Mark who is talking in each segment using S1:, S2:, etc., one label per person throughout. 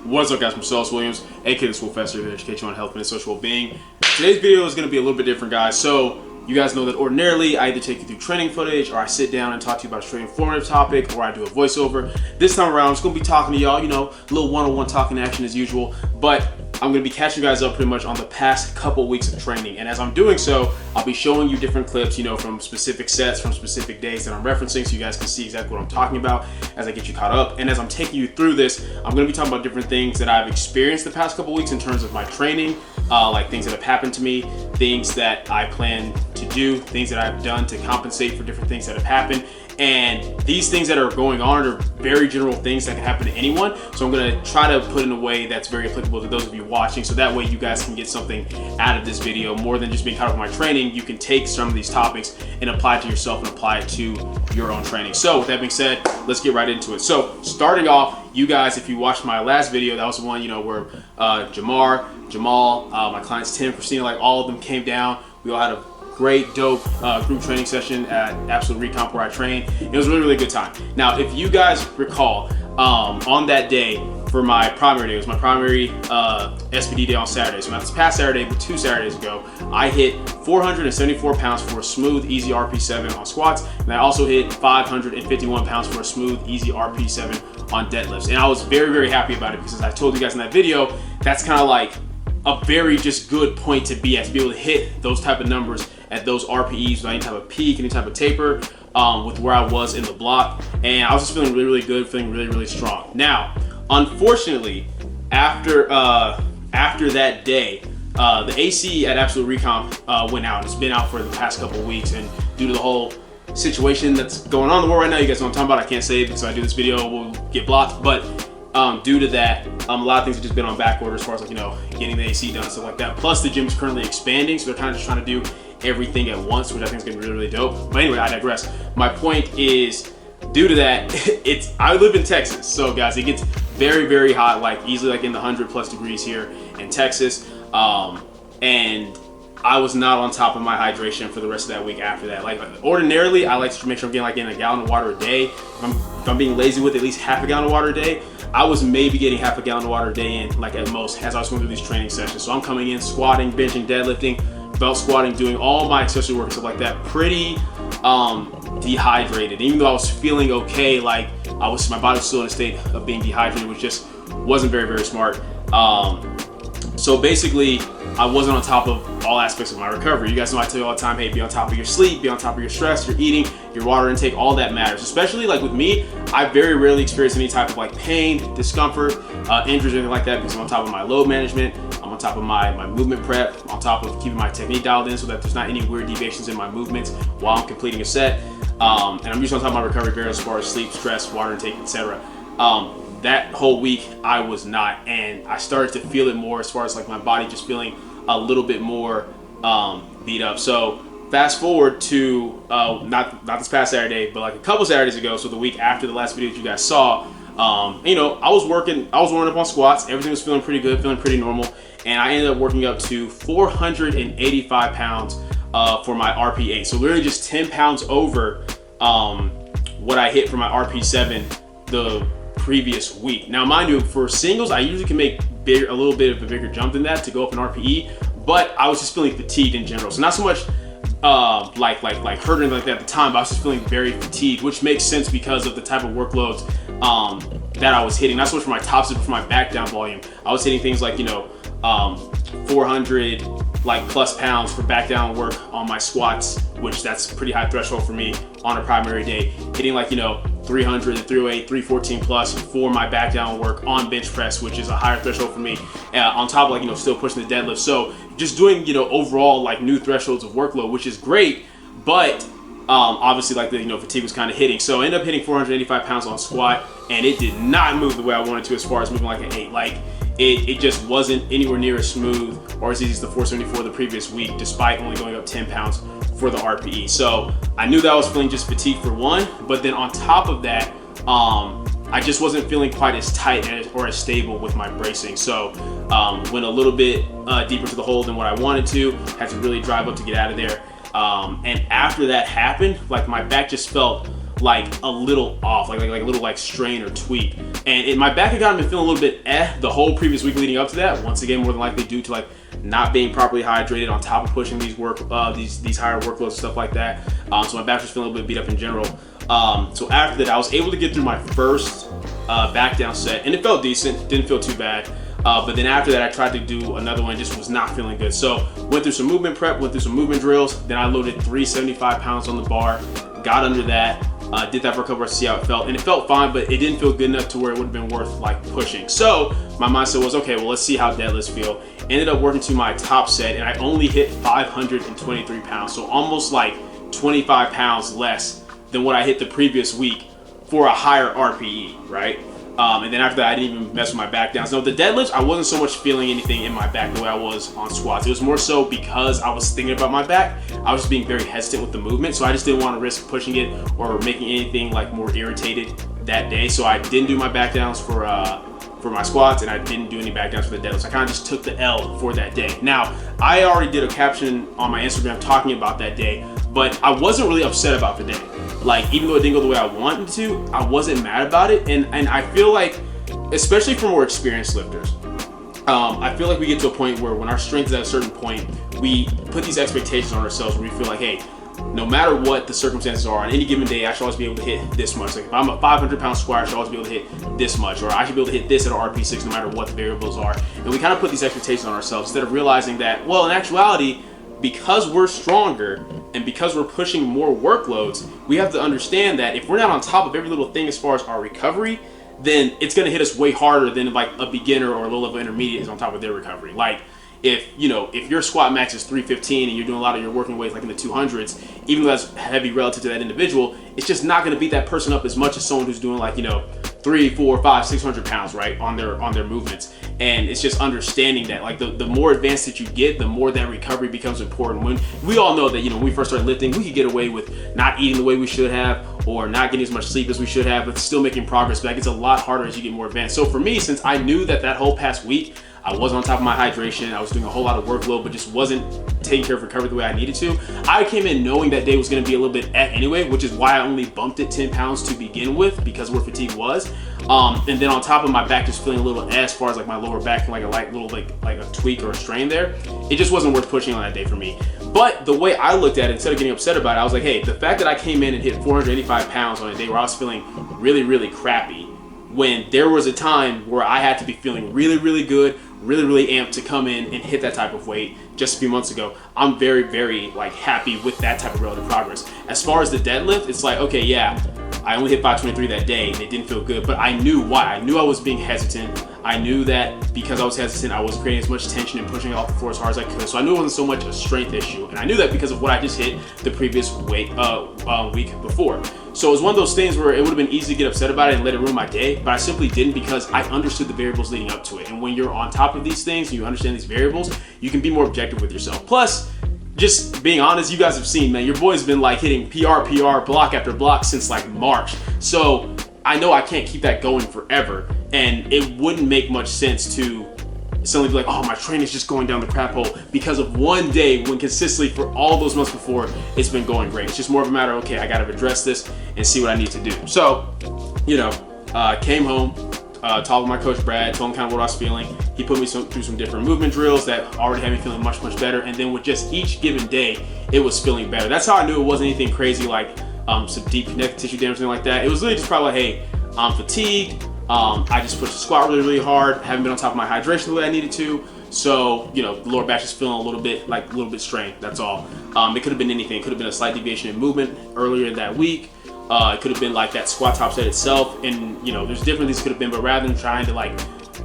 S1: What's up, guys? I'm Williams, aka TheSwolefessor, here to educate you on health and social well-being. Today's video is going to be a little bit different, guys. So you guys know that ordinarily I either take you through training footage, or I sit down and talk to you about a straight informative topic, or I do a voiceover. This time around, I'm just going to be talking to y'all, a little one-on-one talking action as usual, but I'm going to be catching you guys up pretty much on the past couple weeks of training. And as I'm doing so, I'll be showing you different clips, from specific sets, from specific days that I'm referencing, so you guys can see exactly what I'm talking about as I get you caught up. And as I'm taking you through this, I'm going to be talking about different things that I've experienced the past couple weeks in terms of my training, like things that have happened to me, things that I plan to do, things that I've done to compensate for different things that have happened. And these things that are going on are very general things that can happen to anyone. So I'm going to try to put it in a way that's very applicable to those of you watching. So that way you guys can get something out of this video more than just being caught up in my training. You can take some of these topics and apply it to yourself and apply it to your own training. So with that being said, let's get right into it. So starting off, you guys, if you watched my last video, that was the one, where Jamal, my clients Tim, Christina, like all of them came down. We all had a great, dope group training session at Absolute Recomp where I trained. It was a really, really good time. Now, if you guys recall, on that day for my primary day, it was my primary SPD day on Saturday. So not this past Saturday, but 2 Saturdays ago, I hit 474 pounds for a smooth, easy RP7 on squats. And I also hit 551 pounds for a smooth, easy RP7 on deadlifts. And I was very, very happy about it because, as I told you guys in that video, that's kind of like a very just good point to be at, to be able to hit those type of numbers at those RPEs without any type of peak, any type of taper, with where I was in the block. And I was just feeling really, really good, feeling really, really strong. Now, unfortunately, after that day, the AC at Absolute Recomp went out. It's been out for the past couple of weeks, and due to the whole situation that's going on in the world right now, you guys know what I'm talking about. I can't say it because if I do this video, we'll get blocked. But due to that, a lot of things have just been on back order as far as getting the AC done and stuff like that. Plus, the gym's currently expanding, so they're kind of just trying to do everything at once, which I think is gonna be really, really dope. But anyway, I digress. My point is, due to that, I live in Texas, so guys, it gets very, very hot, like easily like in the 100+ degrees here in Texas, and I was not on top of my hydration for the rest of that week after that. Like ordinarily, I like to make sure I'm getting a gallon of water a day. If I'm being lazy with at least half a gallon of water a day, I was maybe getting half a gallon of water a day in, like at most, as I was going through these training sessions. So I'm coming in, squatting, benching, deadlifting, belt squatting, doing all my accessory work and stuff like that, pretty dehydrated. Even though I was feeling okay, like my body was still in a state of being dehydrated, which just wasn't very, very smart. So basically, I wasn't on top of all aspects of my recovery. You guys know I tell you all the time, hey, be on top of your sleep, be on top of your stress, your eating, your water intake, all that matters. Especially like with me, I very rarely experience any type of like pain, discomfort, injuries, or anything like that, because I'm on top of my load management, I'm on top of my movement prep, I'm on top of keeping my technique dialed in so that there's not any weird deviations in my movements while I'm completing a set. And I'm usually on top of my recovery very as far as sleep, stress, water intake, etc. That whole week I was not, and I started to feel it more as far as like my body just feeling a little bit more beat up. So fast forward to not this past Saturday, but like a couple Saturdays ago, so the week after the last video that you guys saw, I was warming up on squats. Everything was feeling pretty good, feeling pretty normal, and I ended up working up to 485 pounds for my RP8. So literally just 10 pounds over what I hit for my RP7 the previous week. Now, mind you, for singles, I usually can make a little bit of a bigger jump than that to go up in RPE, but I was just feeling fatigued in general. So not so much like hurting like that at the time, but I was just feeling very fatigued, which makes sense because of the type of workloads that I was hitting. Not so much for my top set, but for my back down volume. I was hitting things like 400 plus pounds for back down work on my squats, which that's a pretty high threshold for me on a primary day. Hitting 300, 308, 314 plus for my back down work on bench press, which is a higher threshold for me, on top of still pushing the deadlift. So just doing overall new thresholds of workload, which is great, but obviously the fatigue was kind of hitting. So I ended up hitting 485 pounds on squat, and it did not move the way I wanted to as far as moving like an 8. It just wasn't anywhere near as smooth or as easy as the 474 the previous week, despite only going up 10 pounds for the RPE. So I knew that I was feeling just fatigued for one, but then on top of that, I just wasn't feeling quite as tight or as stable with my bracing. So went a little bit deeper to the hole than what I wanted to, had to really drive up to get out of there. And after that happened, my back just felt like a little off, like a little like strain or tweak. And my back had kind of been feeling a little bit the whole previous week leading up to that. Once again, more than likely due to like not being properly hydrated on top of pushing these these higher workloads and stuff like that. So my back was feeling a little bit beat up in general. So after that, I was able to get through my first back down set, and it felt decent, didn't feel too bad. But then after that, I tried to do another one, just was not feeling good. So went through some movement prep, went through some movement drills. Then I loaded 375 pounds on the bar, got under that, did that for a couple hours to see how it felt. And it felt fine, but it didn't feel good enough to where it would have been worth like pushing. So my mindset was, okay, well, let's see how deadlifts feel. Ended up working to my top set, and I only hit 523 pounds. So almost like 25 pounds less than what I hit the previous week for a higher RPE, right? And then after that, I didn't even mess with my back down. So the deadlifts, I wasn't so much feeling anything in my back the way I was on squats. It was more so because I was thinking about my back. I was just being very hesitant with the movement, so I just didn't want to risk pushing it or making anything like more irritated that day. So I didn't do my back downs for my squats, and I didn't do any back downs for the deadlifts. I kind of just took the L for that day. Now, I already did a caption on my Instagram talking about that day, but I wasn't really upset about the day. Like, even though it didn't go the way I wanted to, I wasn't mad about it. And I feel like, especially for more experienced lifters, I feel like we get to a point where when our strength is at a certain point, we put these expectations on ourselves where we feel like, hey, no matter what the circumstances are, on any given day, I should always be able to hit this much. Like if I'm a 500-pound squat, I should always be able to hit this much, or I should be able to hit this at an RP6 no matter what the variables are. And we kind of put these expectations on ourselves instead of realizing that, well, in actuality, because we're stronger and because we're pushing more workloads, we have to understand that if we're not on top of every little thing as far as our recovery, then it's going to hit us way harder than like a beginner or a low-level intermediate is on top of their recovery. Like if your squat max is 315 and you're doing a lot of your working weight like in the 200s, even though that's heavy relative to that individual, it's just not going to beat that person up as much as someone who's doing like 300, 400, 500, 600 pounds, right, on their movements. And it's just understanding that like the more advanced that you get, the more that recovery becomes important. When we all know that when we first started lifting, we could get away with not eating the way we should have or not getting as much sleep as we should have, but still making progress. But that gets a lot harder as you get more advanced. So for me, since I knew that whole past week I wasn't on top of my hydration, I was doing a whole lot of workload, but just wasn't taking care of recovery the way I needed to, I came in knowing that day was going to be a little bit anyway, which is why I only bumped it 10 pounds to begin with, because of where fatigue was. And then on top of my back just feeling a little as far as like my lower back feeling like a light little like a tweak or a strain there, it just wasn't worth pushing on that day for me. But the way I looked at it, instead of getting upset about it, I was like, hey, the fact that I came in and hit 485 pounds on a day where I was feeling really, really crappy, when there was a time where I had to be feeling really, really good, really, really amped to come in and hit that type of weight just a few months ago, I'm very, very like happy with that type of relative progress. As far as the deadlift, it's like, okay, yeah, I only hit 523 that day and it didn't feel good, but I knew why. I knew I was being hesitant. I knew that because I was hesitant, I wasn't creating as much tension and pushing off the floor as hard as I could. So I knew it wasn't so much a strength issue. And I knew that because of what I just hit the previous week before. So it was one of those things where it would have been easy to get upset about it and let it ruin my day, but I simply didn't because I understood the variables leading up to it. And when you're on top of these things and you understand these variables, you can be more objective with yourself. Plus, just being honest, you guys have seen, man, your boy's been like hitting PR, block after block since like March. So I know I can't keep that going forever. And it wouldn't make much sense to suddenly be like, oh, my training's just going down the crap hole because of one day when consistently for all those months before, it's been going great. It's just more of a matter of, okay, I got to address this and see what I need to do. So, came home, talked with my coach Brad, told him kind of what I was feeling. He put me through some different movement drills that already had me feeling much, much better. And then with just each given day, it was feeling better. That's how I knew it wasn't anything crazy like some deep connective tissue damage or something like that. It was really just probably like, hey, I'm fatigued. I just pushed the squat really, really hard. Haven't been on top of my hydration the way I needed to. So, the lower back is feeling a little bit strained. That's all. It could have been anything. It could have been a slight deviation in movement earlier that week. It could have been like that squat top set itself. And, there's different things it could have been, but rather than trying to like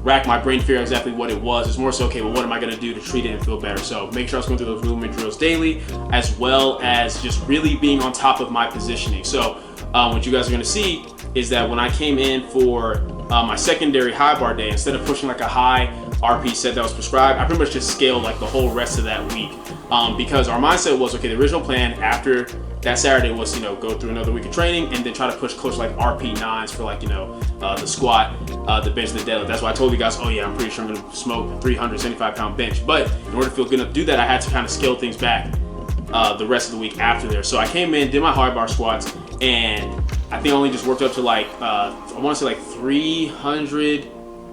S1: rack my brain to figure out exactly what it was, it's more so, okay, well, what am I going to do to treat it and feel better? So make sure I was going through those movement drills daily, as well as just really being on top of my positioning. So what you guys are going to see is that when I came in for my secondary high bar day, instead of pushing like a high RP set that was prescribed, I pretty much just scaled like the whole rest of that week because our mindset was, okay, the original plan after that Saturday was, go through another week of training and then try to push close to like RP9s for like, the squat, the bench, and the deadlift. That's why I told you guys, oh yeah, I'm pretty sure I'm going to smoke 375 pound bench. But in order to feel good enough to do that, I had to kind of scale things back the rest of the week after there. So I came in, did my hard bar squats, and I think I only just worked up to like, I want to say like 300,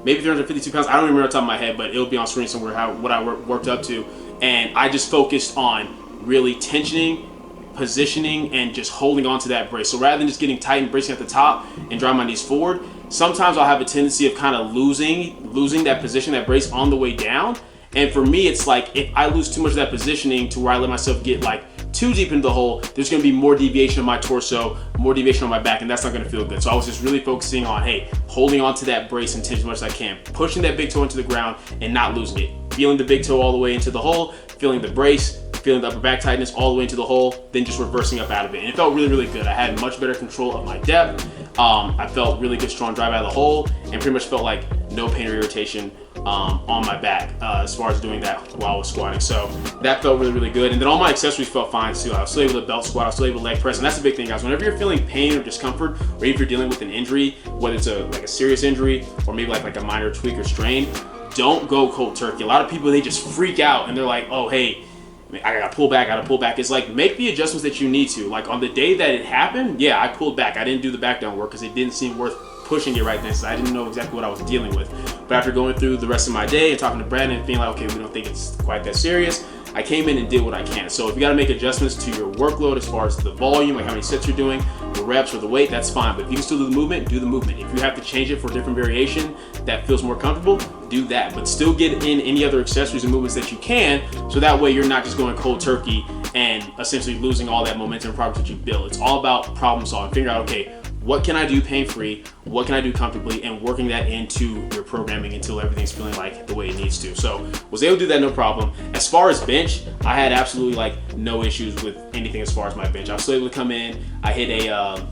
S1: maybe 352 pounds. I don't remember off the top of my head, but it'll be on screen somewhere what I worked up to. And I just focused on really tensioning, positioning, and just holding on to that brace. So rather than just getting tight and bracing at the top and driving my knees forward, sometimes I'll have a tendency of kind of losing that position, that brace on the way down. And for me, it's like if I lose too much of that positioning to where I let myself get like too deep into the hole, there's going to be more deviation on my torso, more deviation on my back, and that's not going to feel good. So I was just really focusing on, hey, holding on to that brace and tension as much as I can, pushing that big toe into the ground and not losing it, feeling the big toe all the way into the hole, feeling the brace, feeling the upper back tightness all the way into the hole, then just reversing up out of it. And it felt really, really good. I had much better control of my depth. I felt really good, strong drive out of the hole, and pretty much felt like no pain or irritation on my back as far as doing that while I was squatting. So that felt really, really good. And then all my accessories felt fine too. I was still able to belt squat, I was still able to leg press, and that's the big thing, guys. Whenever you're feeling pain or discomfort, or if you're dealing with an injury, whether it's like a serious injury or maybe like a minor tweak or strain, don't go cold turkey. A lot of people, they just freak out and they're like, oh, hey, I gotta pull back. It's like, make the adjustments that you need to. Like on the day that it happened, yeah, I pulled back. I didn't do the back down work because it didn't seem worth pushing it right then, so I didn't know exactly what I was dealing with. But after going through the rest of my day and talking to Brad and feeling like, okay, we don't think it's quite that serious, I came in and did what I can. So if you gotta make adjustments to your workload as far as the volume, like how many sets you're doing, the reps or the weight, that's fine. But if you can still do the movement, do the movement. If you have to change it for a different variation that feels more comfortable, do that. But still get in any other accessories and movements that you can, so that way you're not just going cold turkey and essentially losing all that momentum and progress that you built. It's all about problem solving, figuring out, okay, what can I do pain-free? What can I do comfortably? And working that into your programming until everything's feeling like the way it needs to. So was able to do that, no problem. As far as bench, I had absolutely like no issues with anything as far as my bench. I was still able to come in. I hit a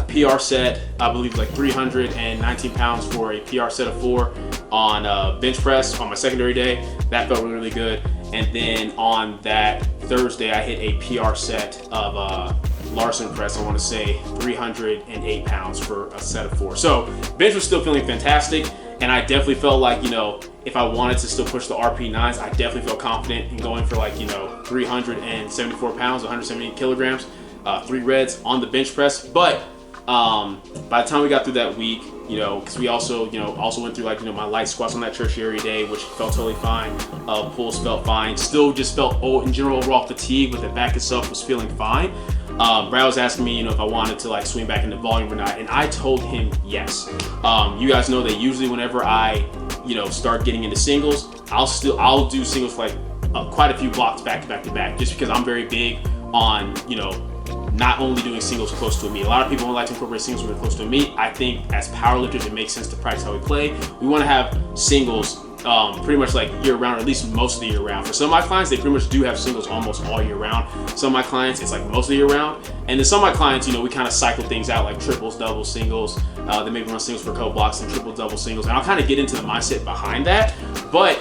S1: PR set, I believe like 319 pounds for a PR set of 4 on bench press on my secondary day. That felt really, really good. And then on that Thursday, I hit a PR set of Larson press, I want to say 308 pounds for a set of 4. So bench was still feeling fantastic, and I definitely felt like, you know, if I wanted to still push the RP9s, I definitely felt confident in going for like, you know, 374 pounds, 178 kilograms, 3 reds on the bench press. But by the time we got through that week, you know, because we also went through like, you know, my light squats on that tertiary day, which felt totally fine. Pulls felt fine. Still just felt in general overall fatigue, but the back itself was feeling fine. Brad was asking me, you know, if I wanted to like swing back into volume or not, and I told him yes. You guys know that usually whenever I, you know, start getting into singles, I'll do singles for like quite a few blocks back to back, just because I'm very big on, you know, not only doing singles close to a meet. A lot of people don't like to incorporate singles when they're close to a meet. I think as powerlifters, it makes sense to practice how we play. We want to have singles pretty much like year round, or at least most of the year round. For some of my clients, they pretty much do have singles almost all year round. Some of my clients, it's like most of the year round. And then some of my clients, you know, we kind of cycle things out like triples, doubles, singles. They maybe run singles for a couple blocks and triple, double, singles. And I'll kind of get into the mindset behind that. But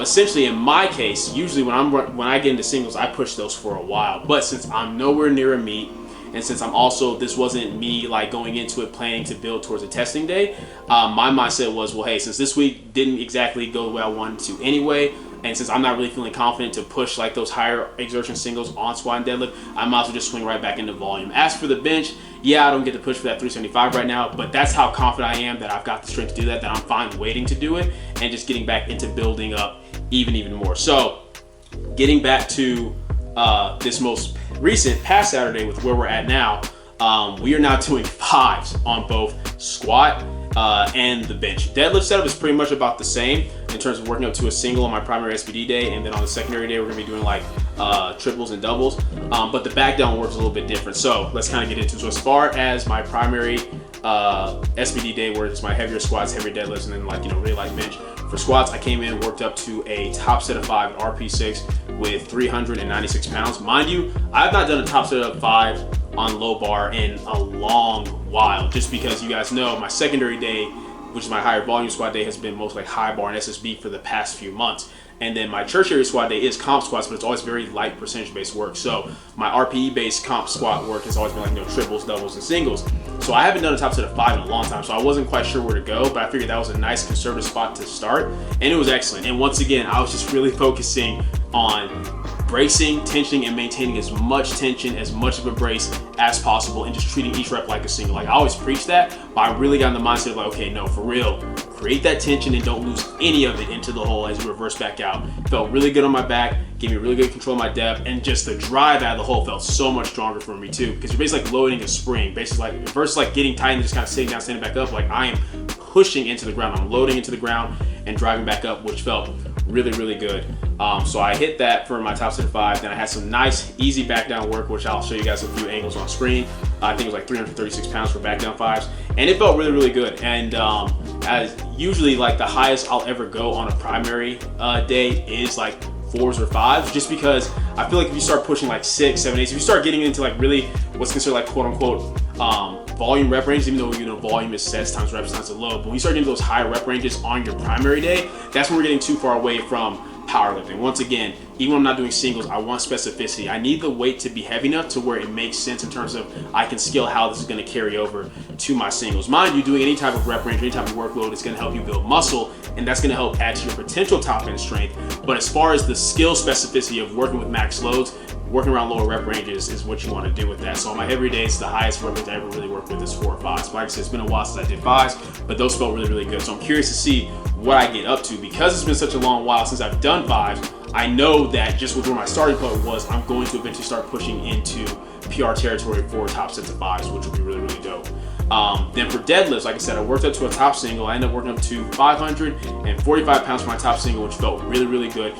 S1: essentially in my case, usually when I get into singles, I push those for a while. But since I'm nowhere near a meet, and since I'm also, this wasn't me like going into it planning to build towards a testing day, my mindset was, well, hey, since this week didn't exactly go the way I wanted to anyway, and since I'm not really feeling confident to push like those higher exertion singles on squat and deadlift, I might as well just swing right back into volume. As for the bench, yeah, I don't get to push for that 375 right now, but that's how confident I am that I've got the strength to do that I'm fine waiting to do it and just getting back into building up even more. So getting back to this most recent past Saturday with where we're at now, we are now doing 5s on both squat and the bench. Deadlift setup is pretty much about the same in terms of working up to a single on my primary SBD day, and then on the secondary day we're gonna be doing like triples and doubles, but the back down works a little bit different. So let's kind of get into it. So as far as my primary SBD day, where it's my heavier squats, heavier deadlifts, and then like, you know, really light bench. For squats, I came in, worked up to a top set of 5 at RP6 with 396 pounds. Mind you, I've not done a top set of 5 on low bar in a long while, just because you guys know my secondary day, which is my higher volume squat day, has been most like high bar and SSB for the past few months. And then my tertiary squat day is comp squats, but it's always very light percentage-based work. So my RPE-based comp squat work has always been like, you know, triples, doubles, and singles. So I haven't done a top set of 5 in a long time, so I wasn't quite sure where to go, but I figured that was a nice conservative spot to start, and it was excellent. And once again, I was just really focusing on bracing, tensioning, and maintaining as much tension, as much of a brace as possible, and just treating each rep like a single. Like I always preach that, but I really got in the mindset of like, okay, no, for real, create that tension and don't lose any of it into the hole as you reverse back out. Felt really good on my back, gave me really good control of my depth, and just the drive out of the hole felt so much stronger for me too, because you're basically like loading a spring, basically like versus like getting tight and just kind of sitting down, standing back up. Like I am pushing into the ground, I'm loading into the ground and driving back up, which felt really good. So I hit that for my top set of 5. Then I had some nice easy back down work, which I'll show you guys a few angles on screen. I think it was like 336 pounds for back down 5s, and it felt really good. And as usually like the highest I'll ever go on a primary day is like 4s or 5s, just because I feel like if you start pushing like 6, 7, 8s, if you start getting into like really what's considered like quote unquote volume rep range, even though volume is sets times reps times a load, but when you start getting those higher rep ranges on your primary day, that's when we're getting too far away from powerlifting. Once again, even when I'm not doing singles, I want specificity. I need the weight to be heavy enough to where it makes sense in terms of I can scale how this is going to carry over to my singles. Mind you, doing any type of rep range, any type of workload is going to help you build muscle, and that's going to help add to your potential top end strength. But as far as the skill specificity of working with max loads, working around lower rep ranges is what you want to do with that. So on my heavy days, the highest rep range I ever really worked with is 4 or 5s. So like I said, it's been a while since I did 5s, but those felt really good. So I'm curious to see what I get up to. Because it's been such a long while since I've done 5s, I know that just with where my starting point was, I'm going to eventually start pushing into PR territory for top sets of 5s, which would be really dope. Then for deadlifts, like I said, I worked up to a top single. I ended up working up to 545 pounds for my top single, which felt really good.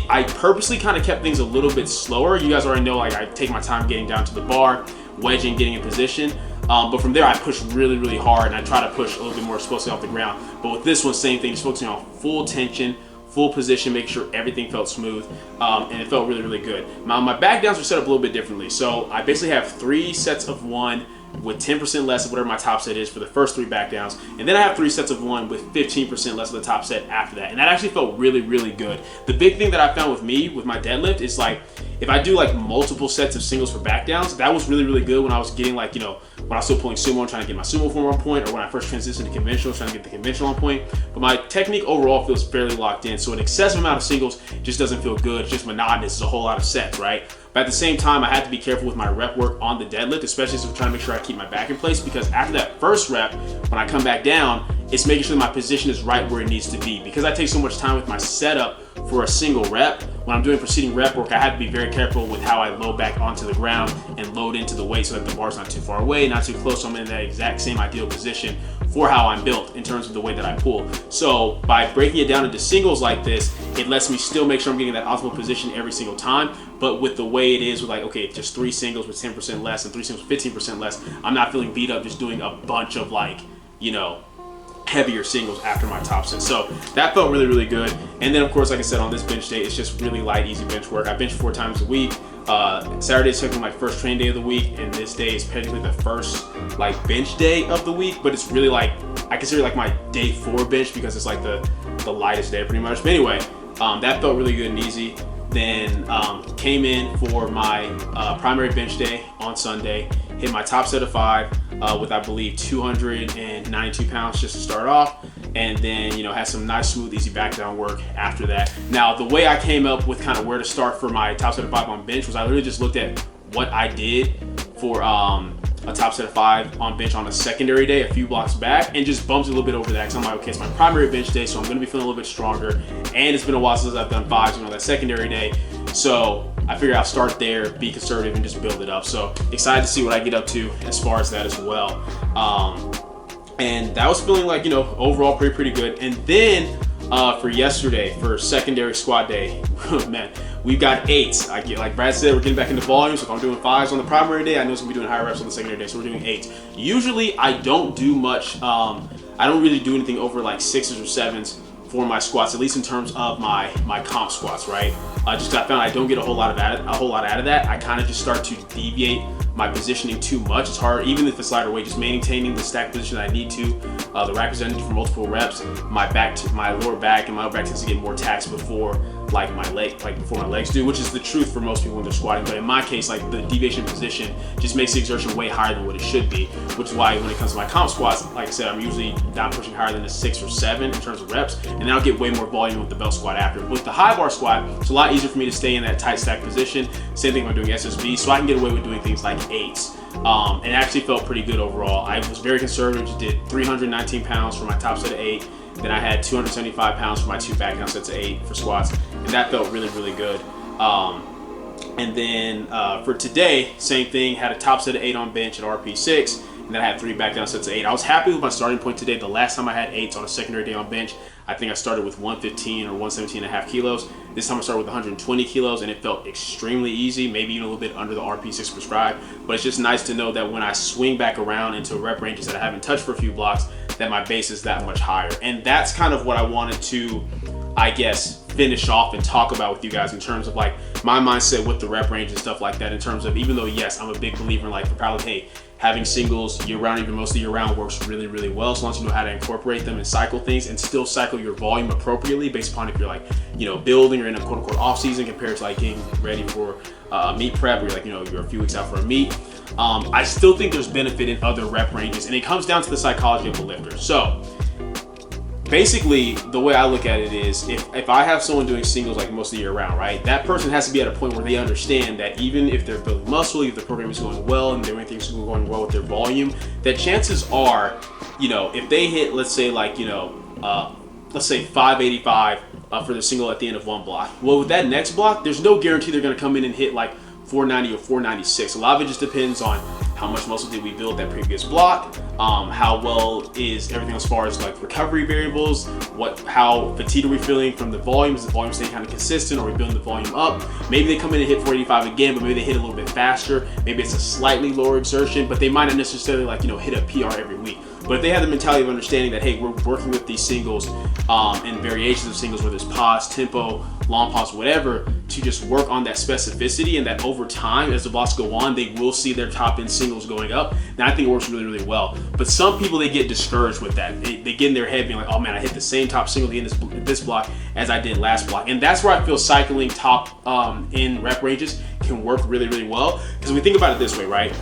S1: I purposely kind of kept things a little bit slower. You guys already know, like I take my time getting down to the bar, wedging, getting in position. But from there, I push really hard, and I try to push a little bit more explosively off the ground. But with this one, same thing, just focusing on full tension, full position, make sure everything felt smooth, and it felt really good. Now, my back downs are set up a little bit differently. So I basically have 3 sets of 1 with 10% less of whatever my top set is for the first 3 back downs, and then I have 3 sets of 1 with 15% less of the top set after that, and that actually felt really good. The big thing that I found with me with my deadlift is like if I do like multiple sets of singles for back downs, that was really good when I was getting like, when I was still pulling sumo and trying to get my sumo form on point, or when I first transitioned to conventional, trying to get the conventional on point. But my technique overall feels fairly locked in, so an excessive amount of singles just doesn't feel good. It's just monotonous. It's a whole lot of sets, right? But at the same time, I had to be careful with my rep work on the deadlift, especially as I'm trying to make sure I keep my back in place, because after that first rep, when I come back down, it's making sure that my position is right where it needs to be. Because I take so much time with my setup for a single rep, when I'm doing preceding rep work, I have to be very careful with how I load back onto the ground and load into the weight so that the bar's not too far away, not too close, so I'm in that exact same ideal position for how I'm built in terms of the way that I pull. So by breaking it down into singles like this, it lets me still make sure I'm getting that optimal position every single time. But with the way it is, with like, okay, just 3 singles with 10% less and 3 singles with 15% less, I'm not feeling beat up just doing a bunch of like, heavier singles after my top set. So that felt really good. And then of course, like I said, on this bench day, it's just really light, easy bench work. I bench 4 times a week. Saturday is technically my first train day of the week, and this day is technically the first like bench day of the week, but it's really like, I consider it like my day 4 bench because it's like the lightest day pretty much. But anyway, that felt really good and easy. Then came in for my primary bench day on Sunday, hit my top set of 5 with I believe 292 pounds just to start off, and then had some nice smooth easy back down work after that. Now the way I came up with kind of where to start for my top set of 5 on bench was I literally just looked at what I did for a top set of 5 on bench on a secondary day a few blocks back, and just bumped a little bit over that because I'm like, okay, it's my primary bench day, so I'm going to be feeling a little bit stronger, and it's been a while since I've done 5s, that secondary day. So I figured I'll start there, be conservative, and just build it up. So excited to see what I get up to as far as that as well. And that was feeling like, overall pretty good. And then for yesterday, for secondary squat day, man, we've got 8s. Like Brad said, we're getting back into volume. So if I'm doing 5s on the primary day, I know it's gonna be doing higher reps on the secondary day. So we're doing 8s. Usually I don't do much. I don't really do anything over like 6s or 7s for my squats, at least in terms of my comp squats, right? Just 'cause I found I don't get a whole lot out of that. I kind of just start to deviate my positioning too much. It's hard, even if it's lighter weight, just maintaining the stack position that I need to. The rack is I need for multiple reps. My lower back and my upper back tends to get more taxed before like before my legs do, which is the truth for most people when they're squatting. But in my case, like the deviation position just makes the exertion way higher than what it should be, which is why when it comes to my comp squats, like I said, I'm usually not pushing higher than a 6 or 7 in terms of reps, and then I'll get way more volume with the belt squat after. With the high bar squat, it's a lot easier for me to stay in that tight stack position. Same thing when I'm doing SSB, so I can get away with doing things like 8s. And it actually felt pretty good overall. I was very conservative, just did 319 pounds for my top set of 8. Then I had 275 pounds for my 2 back down sets of 8 for squats, and that felt really, really good. And then for today, same thing, had a top set of 8 on bench at RP6, and then I had 3 back down sets of 8. I was happy with my starting point today. The last time I had 8s on a secondary day on bench, I think I started with 115 or 117.5 kilos. This time I started with 120 kilos, and it felt extremely easy, maybe even a little bit under the RP6 prescribed. But it's just nice to know that when I swing back around into rep ranges that I haven't touched for a few blocks, that my base is that much higher. And that's kind of what I wanted to, I guess, finish off and talk about with you guys in terms of like my mindset with the rep range and stuff like that, in terms of, even though yes, I'm a big believer in like for powerlifting, hey, having singles year round, even mostly year round, works really, really well as long as you know how to incorporate them and cycle things and still cycle your volume appropriately based upon if you're like, you know, building or in a quote unquote off season compared to like getting ready for meet prep, where you're like, you know, you're a few weeks out for a meet. I still think there's benefit in other rep ranges, and it comes down to the psychology of the lifter. So basically, the way I look at it is, if I have someone doing singles like most of the year round, right, that person has to be at a point where they understand that even if they're building muscle, if the program is going well and everything's going well with their volume, that chances are, you know, if they hit, let's say like, you know, let's say 585 for the single at the end of one block. Well, with that next block, there's no guarantee they're going to come in and hit like 490 or 496. A lot of it just depends on how much muscle did we build that previous block, how well is everything as far as like recovery variables, how fatigued are we feeling from the volume, is the volume staying kind of consistent, or are we building the volume up? Maybe they come in and hit 485 again, but maybe they hit a little bit faster, maybe it's a slightly lower exertion, but they might not necessarily like, you know, hit a PR every week. But if they have the mentality of understanding that, hey, we're working with these singles and variations of singles, whether it's pause, tempo, long pause, whatever, to just work on that specificity, and that over time, as the blocks go on, they will see their top end singles going up. And I think it works really, really well. But some people, they get discouraged with that. They get in their head being like, oh man, I hit the same top single in this block as I did last block. And that's where I feel cycling top in rep ranges can work really, really well. Because we think about it this way, right?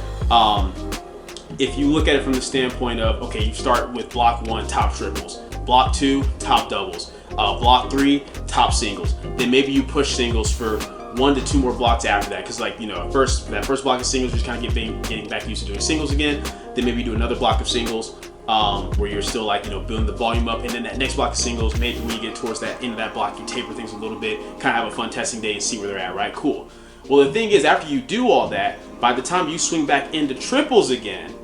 S1: If you look at it from the standpoint of, okay, you start with block 1, top triples, block 2, top doubles, block 3, top singles. Then maybe you push singles for 1 to 2 more blocks after that, because like, you know, that first block of singles, you're just kind of getting back used to doing singles again. Then maybe you do another block of singles where you're still like, you know, building the volume up, and then that next block of singles, maybe when you get towards that end of that block, you taper things a little bit, kind of have a fun testing day and see where they're at, right? Cool. Well, the thing is, after you do all that, by the time you swing back into triples again,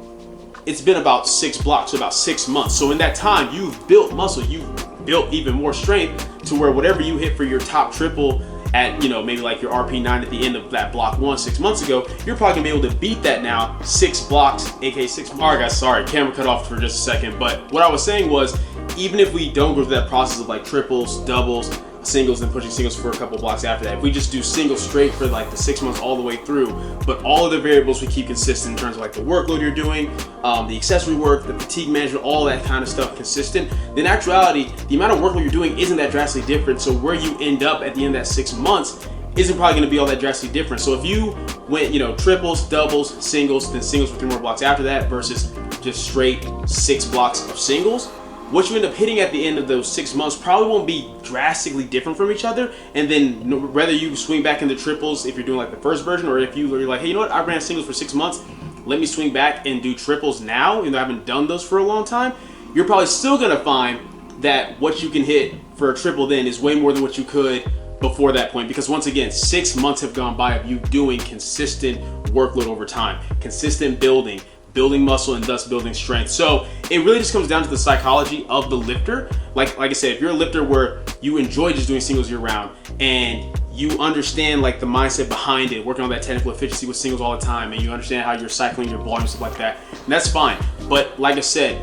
S1: it's been about 6 blocks, so about 6 months. So in that time, you've built muscle, you've built even more strength, to where whatever you hit for your top triple at, you know, maybe like your RP9 at the end of that block 1 6 months ago, you're probably gonna be able to beat that now 6 blocks, aka 6 months. All right guys, sorry, camera cut off for just a second. But what I was saying was, even if we don't go through that process of like triples, doubles, singles, and pushing singles for a couple blocks after that, if we just do singles straight for like the 6 months all the way through, but all of the variables we keep consistent in terms of like the workload you're doing, the accessory work, the fatigue management, all that kind of stuff consistent, then in actuality, the amount of workload you're doing isn't that drastically different. So where you end up at the end of that 6 months isn't probably going to be all that drastically different. So if you went, you know, triples, doubles, singles, then singles for 3 more blocks after that, versus just straight 6 blocks of singles, what you end up hitting at the end of those 6 months probably won't be drastically different from each other. And then whether you swing back into triples if you're doing like the first version, or if you're like, hey, you know what, I ran singles for 6 months, let me swing back and do triples now, even though I haven't done those for a long time, you're probably still gonna find that what you can hit for a triple then is way more than what you could before that point. Because once again, 6 months have gone by of you doing consistent workload over time, consistent building muscle, and thus building strength. So it really just comes down to the psychology of the lifter. Like I said, if you're a lifter where you enjoy just doing singles year round, and you understand like the mindset behind it, working on that technical efficiency with singles all the time, and you understand how you're cycling your volume, stuff like that, and that's fine. But like I said,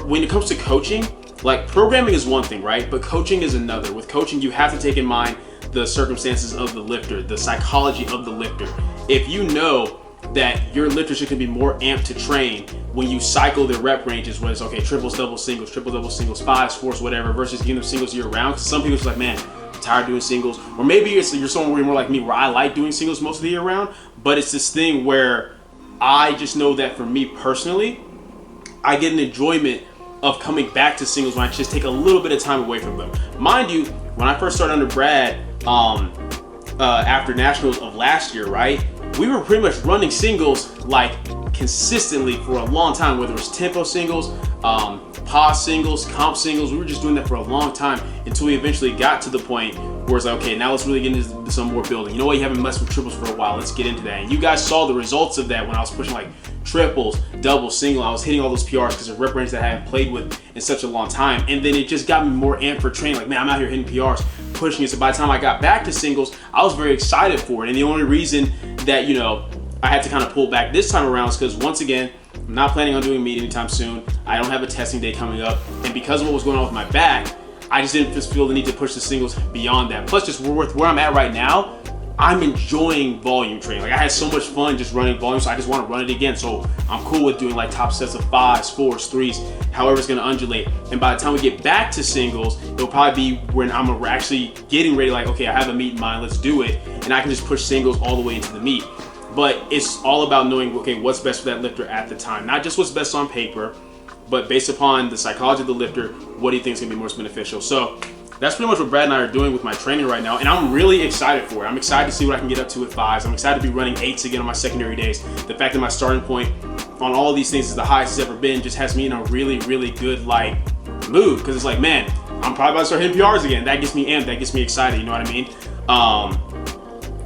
S1: when it comes to coaching, like programming is one thing, right? But coaching is another. With coaching, you have to take in mind the circumstances of the lifter, the psychology of the lifter. If you know that your lifters can be more amped to train when you cycle their rep ranges, where it's okay, triples, doubles, singles, triple, doubles, singles, 5s, 4s, whatever, versus getting them singles year round. Because some people are just like, man, tired of doing singles, or maybe you're someone where you're more like me, where I like doing singles most of the year round. But it's this thing where I just know that for me personally, I get an enjoyment of coming back to singles when I just take a little bit of time away from them. Mind you, when I first started under Brad, after Nationals of last year, right, we were pretty much running singles like consistently for a long time, whether it was tempo singles, pause singles, comp singles. We were just doing that for a long time until we eventually got to the point where it's like, okay, now let's really get into some more building. You know what, you haven't messed with triples for a while, let's get into that. And you guys saw the results of that when I was pushing like triples, doubles, single. I was hitting all those PRs because of rep range that I hadn't played with in such a long time. And then it just got me more amped for training. Like, man, I'm out here hitting PRs, pushing it. So by the time I got back to singles, I was very excited for it. And the only reason that, you know, I had to kind of pull back this time around is because, once again, I'm not planning on doing meet anytime soon. I don't have a testing day coming up. And because of what was going on with my back, I just didn't feel the need to push the singles beyond that. Plus, just with where I'm at right now, I'm enjoying volume training. Like, I had so much fun just running volume, so I just want to run it again. So I'm cool with doing like top sets of 5s, 4s, 3s, however it's going to undulate. And by the time we get back to singles, it'll probably be when I'm actually getting ready, like, okay, I have a meet in mind, let's do it. And I can just push singles all the way into the meet. But it's all about knowing, okay, what's best for that lifter at the time. Not just what's best on paper, but based upon the psychology of the lifter, what do you think is going to be most beneficial? So that's pretty much what Brad and I are doing with my training right now, and I'm really excited for it. I'm excited to see what I can get up to with 5s. I'm excited to be running 8s again on my secondary days. The fact that my starting point on all of these things is the highest it's ever been just has me in a really, really good like mood, because it's like, man, I'm probably about to start hitting PRs again. That gets me amped. That gets me excited. You know what I mean?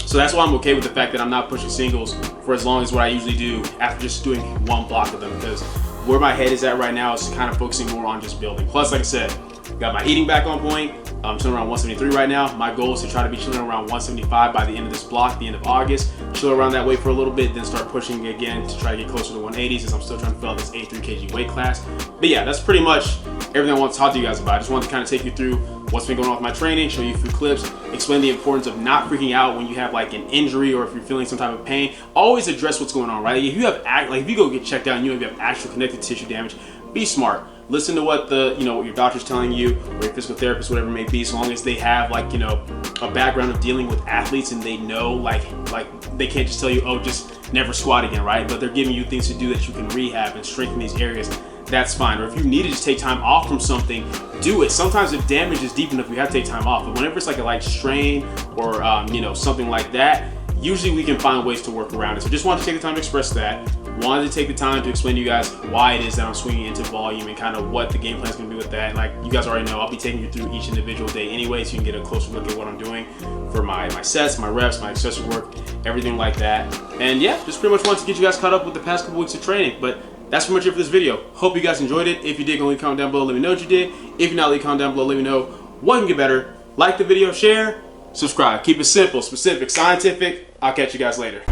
S1: So that's why I'm okay with the fact that I'm not pushing singles for as long as what I usually do after just doing one block of them, because where my head is at right now is kind of focusing more on just building. Plus, like I said, got my eating back on point. I'm chilling around 173 right now. My goal is to try to be chilling around 175 by the end of this block, the end of August. Chill around that weight for a little bit, then start pushing again to try to get closer to 180s, as I'm still trying to fill out this 83 kg weight class. But yeah, that's pretty much everything I want to talk to you guys about. I just wanted to kind of take you through what's been going on with my training, show you a few clips, explain the importance of not freaking out when you have like an injury or if you're feeling some type of pain. Always address what's going on, right? If you have if you go get checked out and you have actual connective tissue damage, be smart. Listen to what what your doctor's telling you, or your physical therapist, whatever it may be, so long as they have like, you know, a background of dealing with athletes and they know like they can't just tell you, oh, just never squat again, right? But they're giving you things to do that you can rehab and strengthen these areas. That's fine. Or if you need to just take time off from something, do it. Sometimes if damage is deep enough, we have to take time off. But whenever it's like a light strain or something like that, usually we can find ways to work around it. So just wanted to take the time to express that. Wanted to take the time to explain to you guys why it is that I'm swinging into volume and kind of what the game plan is going to be with that. And like you guys already know, I'll be taking you through each individual day anyway, so you can get a closer look at what I'm doing for my sets, my reps, my accessory work, everything like that. And yeah, just pretty much wanted to get you guys caught up with the past couple weeks of training. But that's pretty much it for this video. Hope you guys enjoyed it. If you did, go leave a comment down below, let me know what you did. If you're not, leave a comment down below, let me know what can get better. Like the video, share, subscribe. Keep it simple, specific, scientific. I'll catch you guys later.